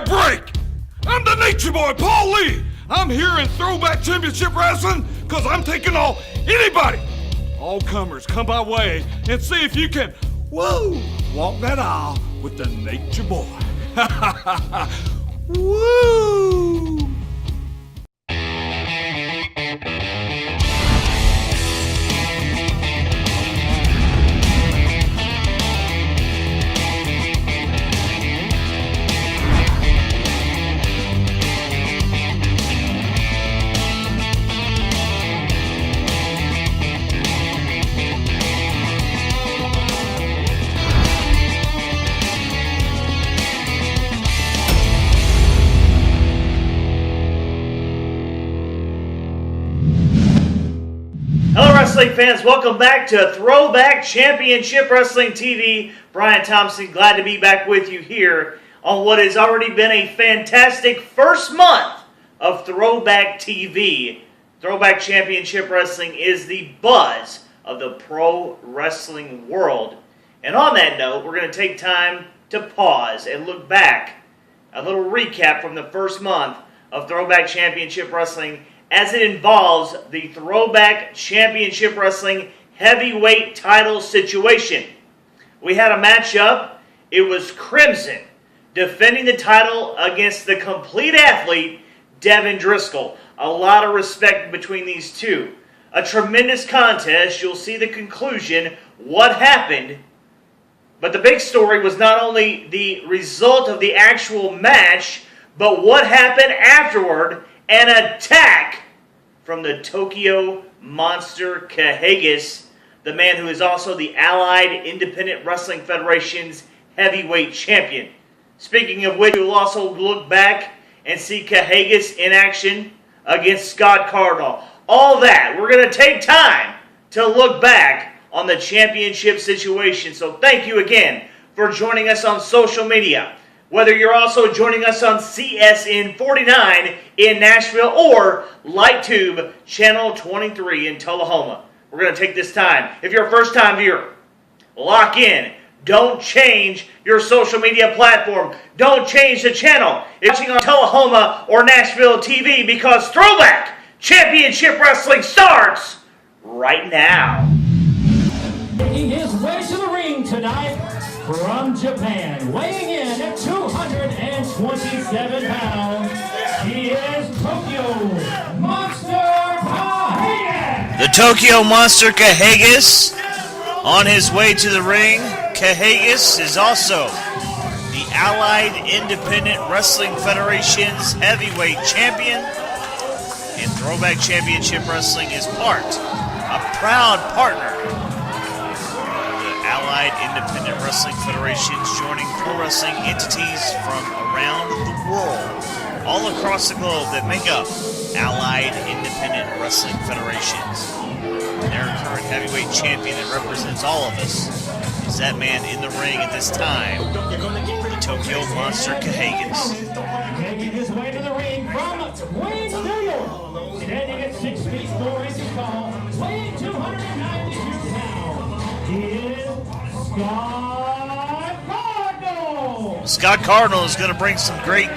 break! I'm the Nature Boy, Paul Lee! I'm here in Throwback Championship Wrestling because I'm taking on anybody! All comers, come my way and see if you can, walk that aisle with the Nature Boy. Ha ha ha ha! Woo! Wrestling fans, welcome back to Throwback Championship Wrestling TV. Brian Thompson, glad to be back with you here on what has already been a fantastic first month of Throwback TV. Throwback Championship Wrestling is the buzz of the pro wrestling world. And on that note, we're going to take time to pause and look back. A little recap from the first month of Throwback Championship Wrestling as it involves the Throwback Championship Wrestling heavyweight title situation. We had a matchup. It was Crimson defending the title against the complete athlete, Devin Driscoll. A lot of respect between these two. A tremendous contest. You'll see the conclusion, what happened. But the big story was not only the result of the actual match, but what happened afterward. An attack from the Tokyo Monster Kahagis, the man who is also the Allied Independent Wrestling Federation's heavyweight champion. Speaking of which, we'll also look back and see Kahagis in action against Scott Cardinal. All that, we're going to take time to look back on the championship situation. So thank you again for joining us on social media. Whether you're also joining us on CSN 49 in Nashville or LightTube Channel 23 in Tullahoma. We're going to take this time. If you're a first-time viewer, lock in. Don't change your social media platform. Don't change the channel. If you're watching on Tullahoma or Nashville TV, because Throwback Championship Wrestling starts right now. Making his way to the ring tonight from Japan, weighing in at 227 pounds, he is Tokyo Monster Kahagis. The Tokyo Monster Kahagis on his way to the ring. Kahagis is also the Allied Independent Wrestling Federation's heavyweight champion. And Throwback Championship Wrestling is a proud partner Allied Independent Wrestling Federations, joining pro wrestling entities from around the world, all across the globe, that make up Allied Independent Wrestling Federations. Their current heavyweight champion that represents all of us is that man in the ring at this time, the Tokyo Monster Kahagis. Making his way to the ring from Queens, New York, standing at 6 feet 4 inches tall, weighing 292 pounds, he is Scott Cardinal. Scott Cardinal is going to bring some great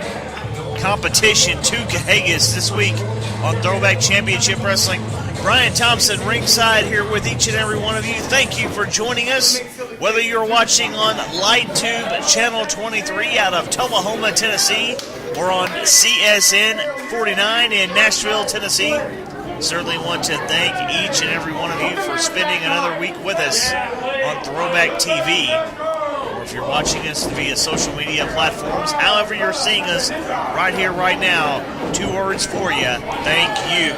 competition to Kahagis this week on Throwback Championship Wrestling. Brian Thompson ringside here with each and every one of you. Thank you for joining us. Whether you're watching on LightTube Channel 23 out of Tullahoma, Tennessee, or on CSN 49 in Nashville, Tennessee, certainly want to thank each and every one of you for spending another week with us on Throwback TV. Or if you're watching us via social media platforms, however you're seeing us right here, right now, 2 words for you: thank you.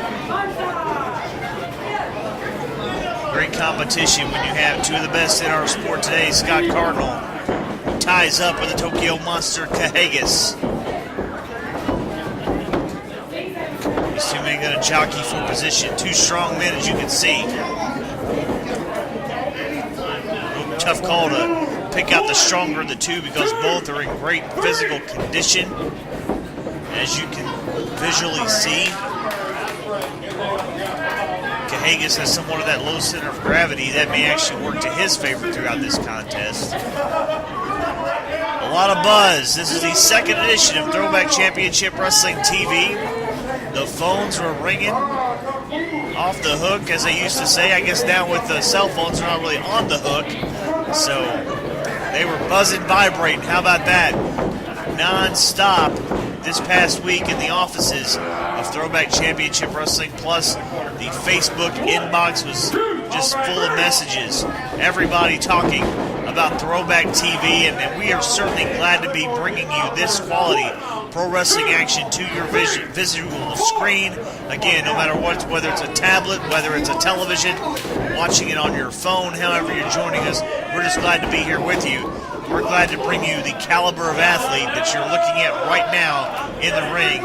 Great competition when you have two of the best in our sport today. Scott Cardinal ties up with the Tokyo Monster Kahagis. These two men going to jockey for position. Two strong men, as you can see. Tough call to pick out the stronger of the two because both are in great physical condition, as you can visually see. Kahagis has somewhat of that low center of gravity that may actually work to his favor throughout this contest. A lot of buzz. This is the second edition of Throwback Championship Wrestling TV. The phones were ringing off the hook, as they used to say. I guess now with the cell phones, they're not really on the hook. So they were buzzing, vibrating. How about that? Non-stop this past week in the offices of Throwback Championship Wrestling. Plus, the Facebook inbox was just full of messages. Everybody talking about Throwback TV, and we are certainly glad to be bringing you this quality pro wrestling action to your visual screen. Again, no matter what, whether it's a tablet, whether it's a television, watching it on your phone, however you're joining us, we're just glad to be here with you. We're glad to bring you the caliber of athlete that you're looking at right now in the ring,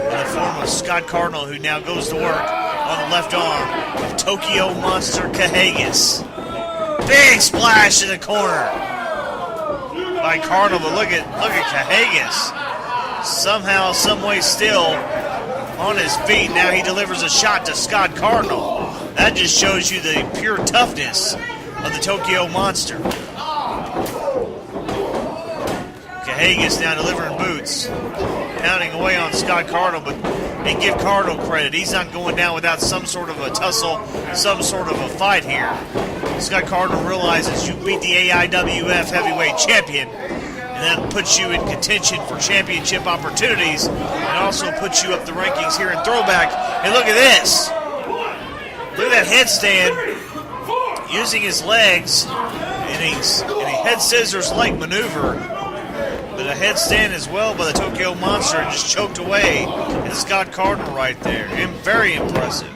in the form of Scott Cardinal, who now goes to work on the left arm of Tokyo Monster Cahagas. Big splash in the corner by Cardinal, but look at Cahagas. Somehow, someway still on his feet. Now he delivers a shot to Scott Cardinal. That just shows you the pure toughness of the Tokyo Monster. Cahagas now delivering boots, pounding away on Scott Cardinal, but they give Cardinal credit. He's not going down without some sort of a tussle, some sort of a fight here. Scott Cardinal realizes you beat the AIWF heavyweight champion, and that puts you in contention for championship opportunities, and also puts you up the rankings here in Throwback. And look at this. Look at that headstand, using his legs in a head scissors-like maneuver, but a headstand as well by the Tokyo Monster, and just choked away at Scott Cardinal right there. Very impressive.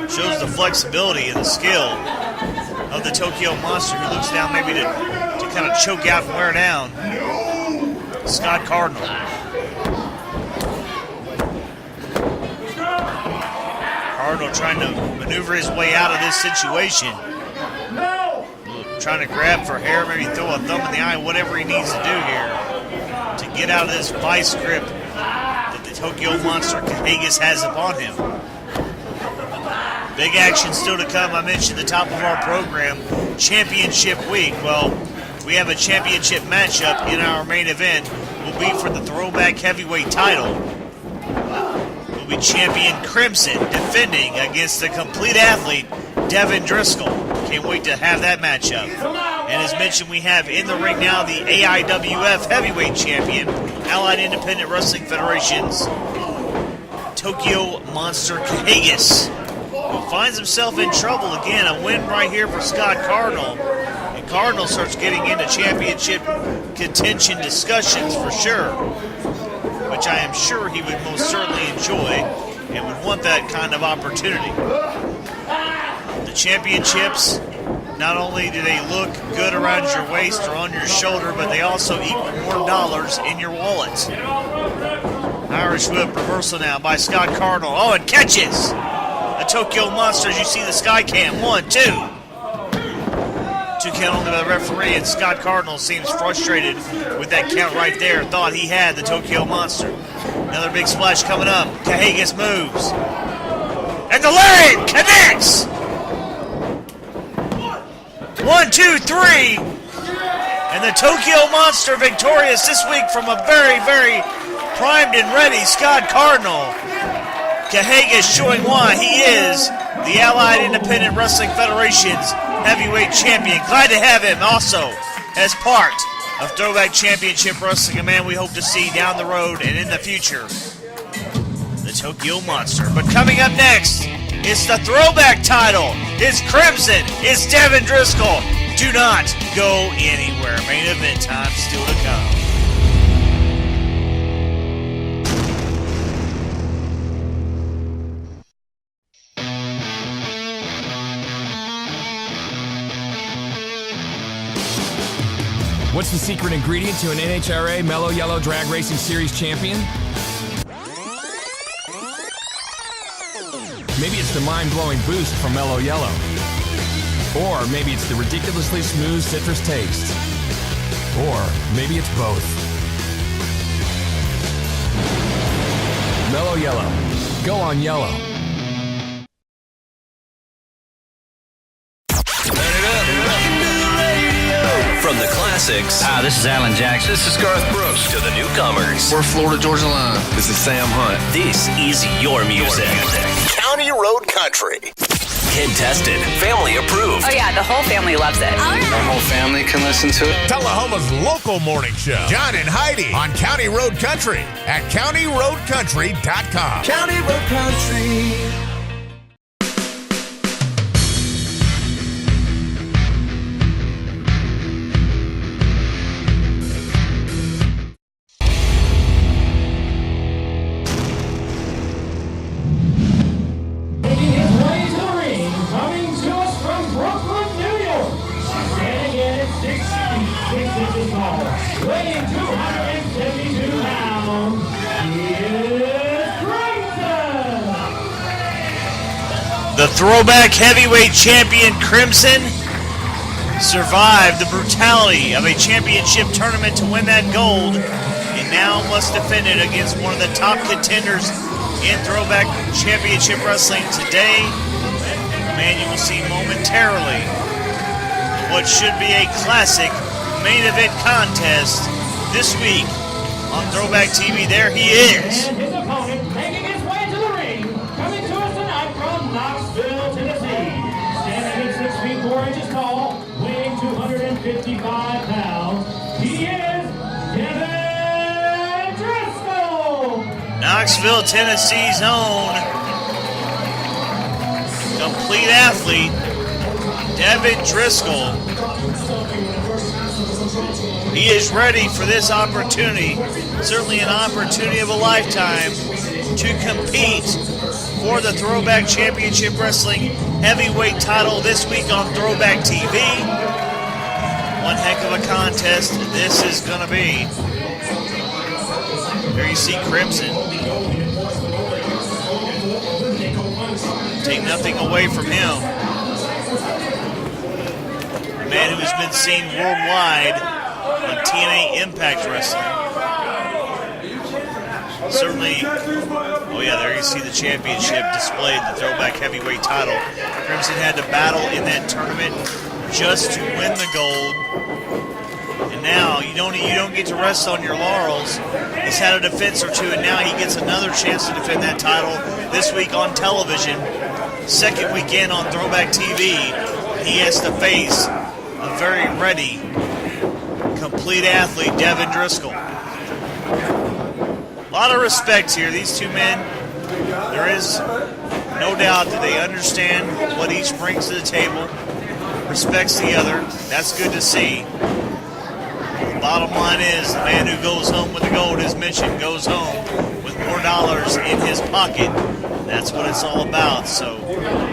Shows the flexibility and the skill of the Tokyo Monster, who looks down maybe to kind of choke out and wear down Scott Cardinal. Cardinal trying to maneuver his way out of this situation. Trying to grab for hair, maybe throw a thumb in the eye, whatever he needs to do here to get out of this vice grip that the Tokyo Monster Cahagas has upon him. Big action still to come. I mentioned the top of our program, Championship Week. Well, we have a championship matchup in our main event. Will be for the Throwback Heavyweight title. Will be champion Crimson defending against the complete athlete, Devin Driscoll. Can't wait to have that matchup. And as mentioned, we have in the ring now the AIWF Heavyweight Champion, Allied Independent Wrestling Federation's Tokyo Monster Cahagas, who finds himself in trouble again. A win right here for Scott Cardinal. And Cardinal starts getting into championship contention discussions for sure, which I am sure he would most certainly enjoy and would want that kind of opportunity. The championships, not only do they look good around your waist or on your shoulder, but they also equal more dollars in your wallet. Irish whip reversal now by Scott Cardinal. Oh, and catches the Tokyo Monster as you see the sky cam. 1, 2. 2 count only by the referee, and Scott Cardinal seems frustrated with that count right there. Thought he had the Tokyo Monster. Another big splash coming up. Cahagas moves. And the lariat connects! 1, 2, 3. And the Tokyo Monster victorious this week from a very, very primed and ready Scott Cardinal. Cahagas showing why he is the Allied Independent Wrestling Federation's heavyweight champion. Glad to have him also as part of Throwback Championship Wrestling, a man we hope to see down the road and in the future, the Tokyo Monster. But coming up next, it's the Throwback title. It's Crimson. It's Devin Driscoll. Do not go anywhere. Main event time still to come. What's the secret ingredient to an NHRA Mellow Yellow Drag Racing Series champion? Maybe it's the mind-blowing boost from Mellow Yellow. Or maybe it's the ridiculously smooth citrus taste. Or maybe it's both. Mellow Yellow. Go on yellow. From the classics. Hi, this is Alan Jackson. This is Garth Brooks. To the newcomers. We're Florida Georgia Line. This is Sam Hunt. This is your music. County Road Country. Kid tested. Family approved. Oh, yeah, the whole family loves it. Our whole family can listen to it. Tullahoma's local morning show. John and Heidi on County Road Country at countyroadcountry.com. County Road Country. Making his way to the ring, coming to us from Brooklyn, New York. Standing in at 6 feet 6 inches tall, weighing 272 pounds, he is Crimson. The throwback heavyweight champion Crimson survived the brutality of a championship tournament to win that gold, and now must defend it against one of the top contenders in throwback championship wrestling today. Man, you will see momentarily what should be a classic main event contest this week on Throwback TV. There he is. And his opponent making his way to the ring, coming to us tonight from Knoxville, Tennessee. Standing at 6 feet 4 inches tall, weighing 255 pounds, he is Devin Driscoll. Knoxville, Tennessee's own complete athlete, Devin Driscoll. He is ready for this opportunity, certainly an opportunity of a lifetime, to compete for the Throwback Championship Wrestling Heavyweight title this week on Throwback TV. One heck of a contest this is going to be. Here you see Crimson. Take nothing away from him. A man who has been seen worldwide on TNA Impact Wrestling. Certainly, oh yeah, there you see the championship displayed, the throwback heavyweight title. Crimson had to battle in that tournament just to win the gold. And now you don't get to rest on your laurels. He's had a defense or two, and now he gets another chance to defend that title this week on television. Second weekend on Throwback TV, he has to face a very ready, complete athlete, Devin Driscoll. A lot of respect here. These two men, there is no doubt that they understand what each brings to the table, respects the other. That's good to see. The bottom line is the man who goes home with the gold, as mentioned, goes home with more dollars in his pocket. That's what it's all about. So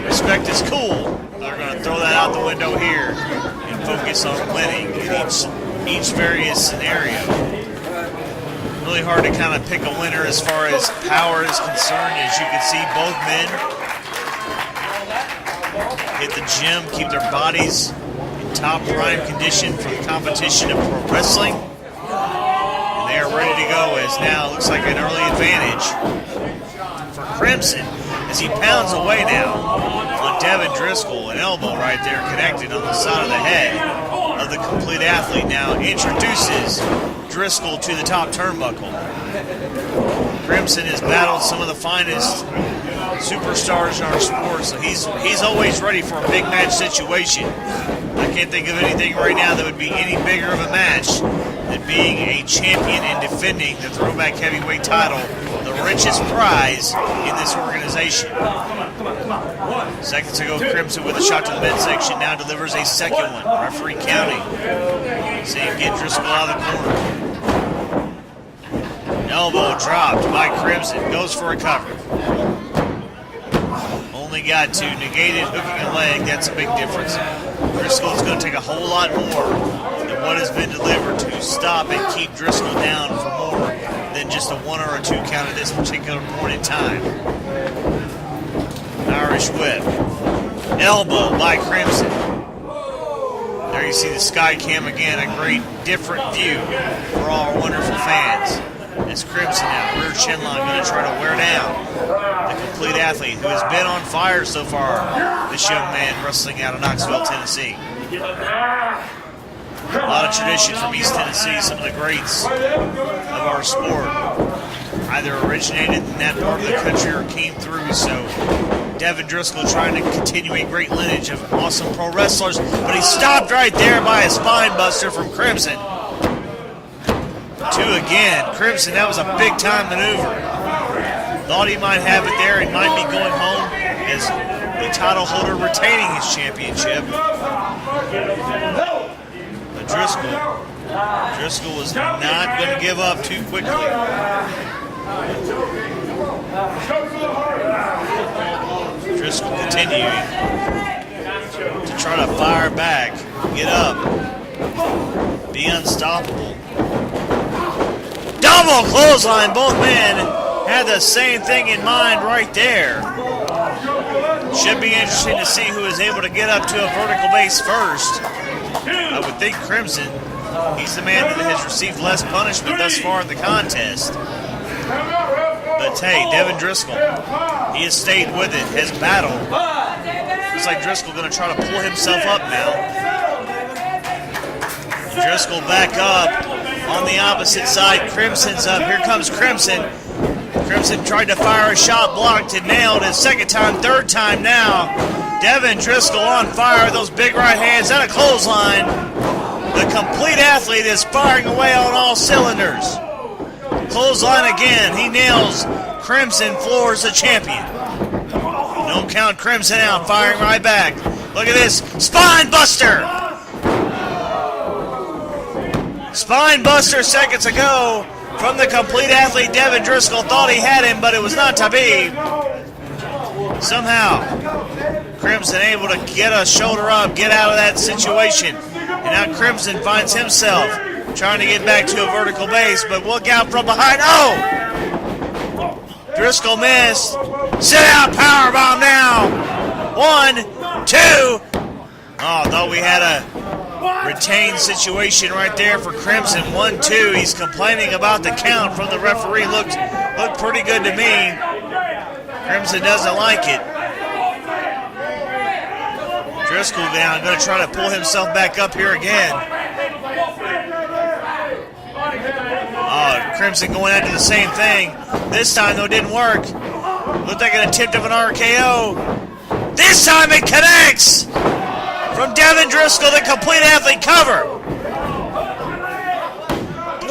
respect is cool. They're going to throw that out the window here and focus on winning in each various scenario. Really hard to kind of pick a winner as far as power is concerned. As you can see, both men hit the gym, keep their bodies in top prime condition for the competition of pro wrestling. And they are ready to go, as now looks like an early advantage for Crimson as he pounds away now on Devin Driscoll. An elbow right there connected on the side of the head of the complete athlete. Now introduces Driscoll to the top turnbuckle. Crimson has battled some of the finest superstars in our sport, so he's always ready for a big match situation. I can't think of anything right now that would be any bigger of a match than being a champion and defending the throwback heavyweight title, the richest prize in this organization. Seconds ago, Crimson with a shot to the midsection now delivers a second one. Referee counting. See him get Driscoll out of the corner. Elbow dropped by Crimson. Goes for a cover. Only got to negate it, hooking a leg. That's a big difference. Driscoll's going to take a whole lot more than what has been delivered to stop and keep Driscoll down for more than just a 1 or a 2 count at this particular point in time. Irish whip. Elbow by Crimson. There you see the sky cam again. A great different view for all our wonderful fans. As Crimson now, rear chin lock, going to try to wear down the complete athlete who has been on fire so far. This young man wrestling out of Knoxville, Tennessee. A lot of tradition from East Tennessee. Some of the greats of our sport either originated in that part of the country or came through. So Devin Driscoll trying to continue a great lineage of awesome pro wrestlers, but he stopped right there by a spine buster from Crimson. 2 again. Crimson, that was a big time maneuver. Thought he might have it there and might be going home as the title holder retaining his championship. But Driscoll was not going to give up too quickly. Driscoll continuing to try to fire back, get up, be unstoppable. Double clothesline, both men had the same thing in mind right there. Should be interesting to see who is able to get up to a vertical base first. I would think Crimson, he's the man that has received less punishment thus far in the contest. But hey, Devin Driscoll, he has stayed with it, has battled. Looks like Driscoll going to try to pull himself up now. Driscoll back up on the opposite side. Crimson's up. Here comes Crimson. Crimson tried to fire a shot, blocked and nailed it. Second time, third time now. Devin Driscoll on fire. Those big right hands and a clothesline. The complete athlete is firing away on all cylinders. Clothesline again. He nails Crimson, floors the champion. Don't count Crimson out, firing right back. Look at this. Spine buster. Spine buster seconds ago from the complete athlete. Devin Driscoll thought he had him, but it was not to be. Somehow, Crimson able to get a shoulder up, get out of that situation. And now Crimson finds himself trying to get back to a vertical base, but look out from behind. Oh! Driscoll missed. Sit out powerbomb now. 1, 2. Oh, thought we had a retained situation right there for Crimson. 1, 2. He's complaining about the count from the referee. Looked pretty good to me. Crimson doesn't like it. Driscoll down, going to try to pull himself back up here again. Crimson going after the same thing. This time, though, it didn't work. Looked like an attempt of an RKO. This time it connects! From Devin Driscoll, the complete athlete cover.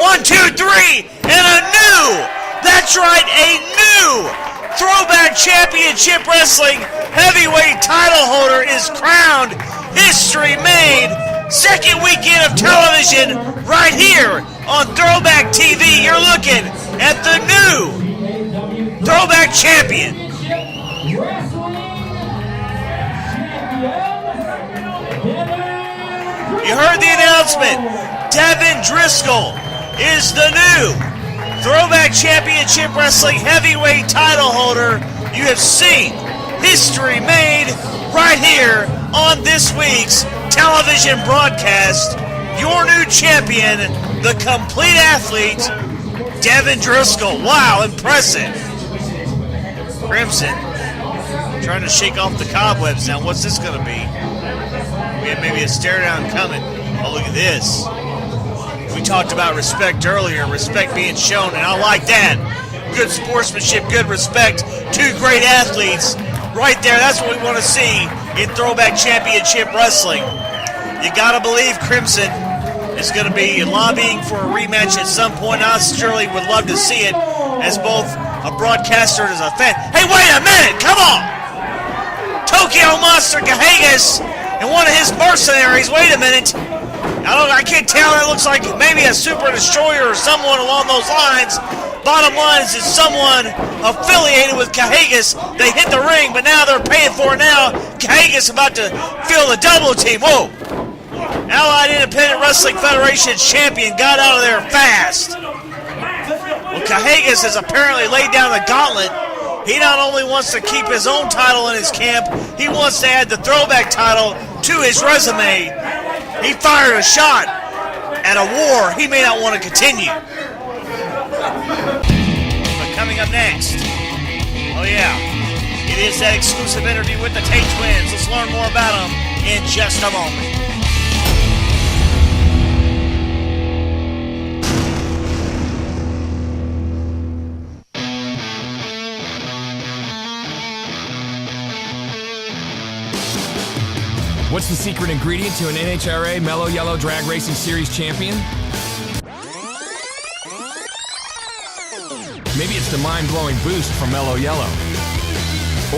1, 2, 3, and a new, that's right, a new Throwback Championship Wrestling Heavyweight title holder is crowned. History made. Second weekend of television right here on Throwback TV. You're looking at the new Throwback Champion. You heard the announcement. Devin Driscoll is the new Throwback Championship Wrestling Heavyweight title holder. You have seen history made right here on this week's television broadcast. Your new champion, the complete athlete, Devin Driscoll. Wow, impressive. Crimson trying to shake off the cobwebs now. What's this going to be? We have maybe a stare down coming. Oh, look at this. We talked about respect earlier, respect being shown, and I like that. Good sportsmanship, good respect. Two great athletes right there. That's what we want to see in Throwback Championship Wrestling. You got to believe Crimson is going to be lobbying for a rematch at some point. I surely would love to see it as both a broadcaster and as a fan. Hey, wait a minute. Come on. Tokyo Monster Cahagas and one of his mercenaries. Wait a minute. I can't tell. It looks like maybe a Super Destroyer or someone along those lines. Bottom line is it's someone affiliated with Cahagas. They hit the ring, but now they're paying for it now. Cahagas about to feel the double team. Whoa. Allied Independent Wrestling Federation champion got out of there fast. Well, Cahagas has apparently laid down the gauntlet. He not only wants to keep his own title in his camp, he wants to add the Throwback title to his resume. He fired a shot at a war he may not want to continue. But coming up next, oh yeah, it is that exclusive interview with the Tate Twins. Let's learn more about them in just a moment. What's the secret ingredient to an NHRA Mellow Yellow Drag Racing Series champion? Maybe it's the mind-blowing boost from Mellow Yellow.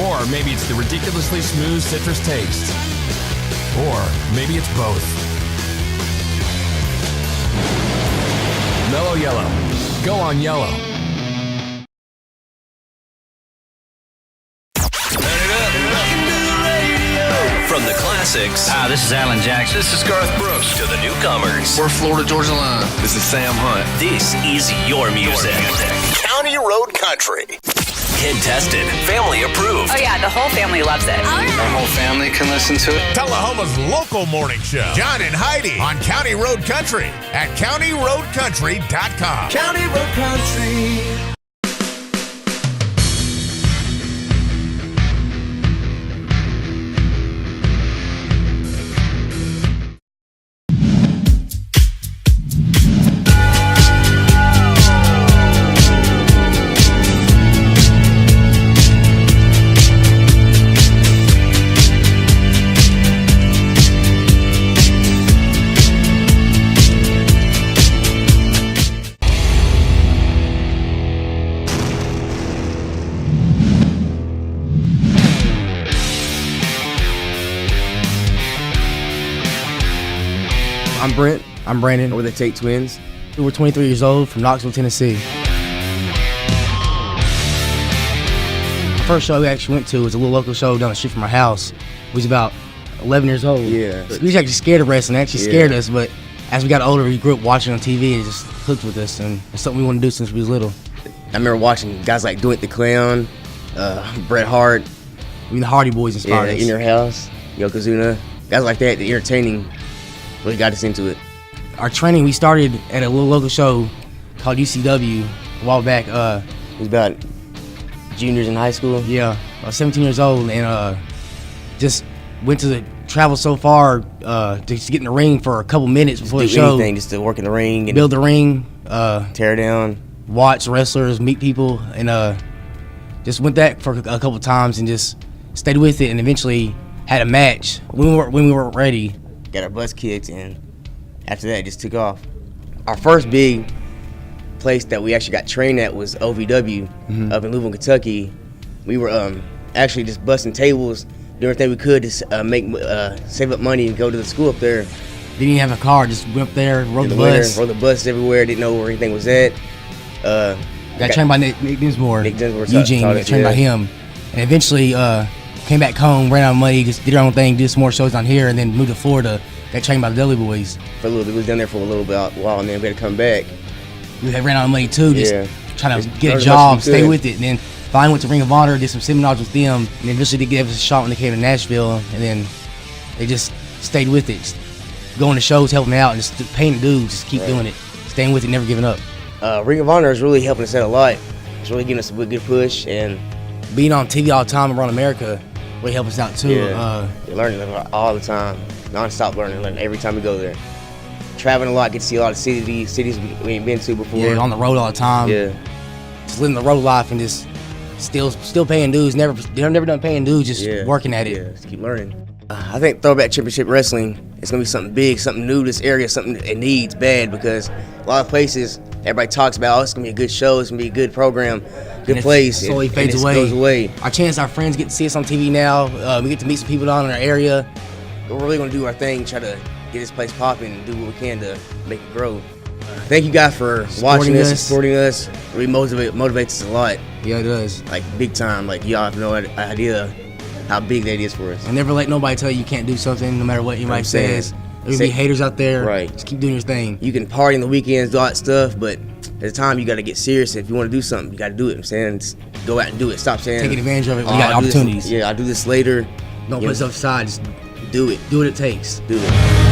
Or maybe it's the ridiculously smooth citrus taste. Or maybe it's both. Mellow Yellow. Go on yellow. From the classics. Hi, this is Alan Jackson. This is Garth Brooks. To the newcomers. We're Florida Georgia Line. This is Sam Hunt. This is your music. County Road Country. Kid tested. Family approved. Oh, yeah, the whole family loves it. Our whole family can listen to it. Tullahoma's local morning show. John and Heidi on County Road Country at countyroadcountry.com. County Road Country. I'm Brent. I'm Brandon. We're the Tate Twins. We're 23 years old from Knoxville, Tennessee. The first show we actually went to was a little local show down the street from our house. We was about 11 years old. Yeah. We was actually scared of wrestling. It actually scared us, but as we got older, we grew up watching on TV and it just hooked with us, and it's something we wanted to do since we was little. I remember watching guys like Do It the Clown, Bret Hart. I mean, the Hardy Boys inspired us. In Your House, Yokozuna. Guys like that, the entertaining, really got us into it. Our training, we started at a little local show called UCW a while back. It was about juniors in high school. Yeah, I was 17 years old and just went to travel so far to just get in the ring for a couple minutes before the show. Anything, just to work in the ring. And build the ring. Tear it down. Watch wrestlers, meet people, and just went that for a couple times and just stayed with it and eventually had a match when we weren't ready. Got our butts kicked and after that, it just took off. Our first big place that we actually got trained at was OVW up in Louisville, Kentucky. We were actually just busting tables, doing everything we could to save up money and go to the school up there. Didn't even have a car, just went up there, rode the bus. Rode the bus everywhere, didn't know where anything was at. Got trained by Nick Dinsmore. Eugene, got trained by him. And eventually came back home, ran out of money, just did our own thing, did some more shows down here, and then moved to Florida. Got trained by the Dudley Boys. For a little bit, we was down there for a little while, and then we had to come back. We had ran out of money too, just trying to get a job, stay with it. And then finally went to Ring of Honor, did some seminars with them, and then eventually they gave us a shot when they came to Nashville, and then they just stayed with it. Just going to shows, helping out, and just paying the dues, just keep doing it, staying with it, never giving up. Ring of Honor is really helping us out a lot. It's really giving us a good push, and being on TV all the time around America really helped us out too. You're learning all the time, non-stop learning every time we go there. Traveling a lot, get to see a lot of cities we ain't been to before. Yeah, on the road all the time. Yeah, just living the road life and just still paying dues. Never done paying dues, just working at it. Yeah, just keep learning. I think Throwback Championship Wrestling is gonna be something big, something new to this area, something it needs bad, because a lot of places everybody talks about, it's gonna be a good show, it's gonna be a good program, good place. It slowly fades away. Goes away. Our friends get to see us on TV now. We get to meet some people down in our area. We're really gonna do our thing, try to get this place popping and do what we can to make it grow. Thank you guys for watching us, supporting us. It really motivates us a lot. Yeah, it does. Like big time. Like y'all have no idea how big that is for us. And never let nobody tell you can't do something, no matter what anybody says. There'll be haters out there. Right. Just keep doing your thing. You can party on the weekends, do all that stuff, but at the time you got to get serious. If you want to do something, you got to do it. I'm saying, just go out and do it. Stop saying taking advantage of it when you got opportunities. I'll do this later. Don't put yourself aside. Just do it. Do what it takes. Do it.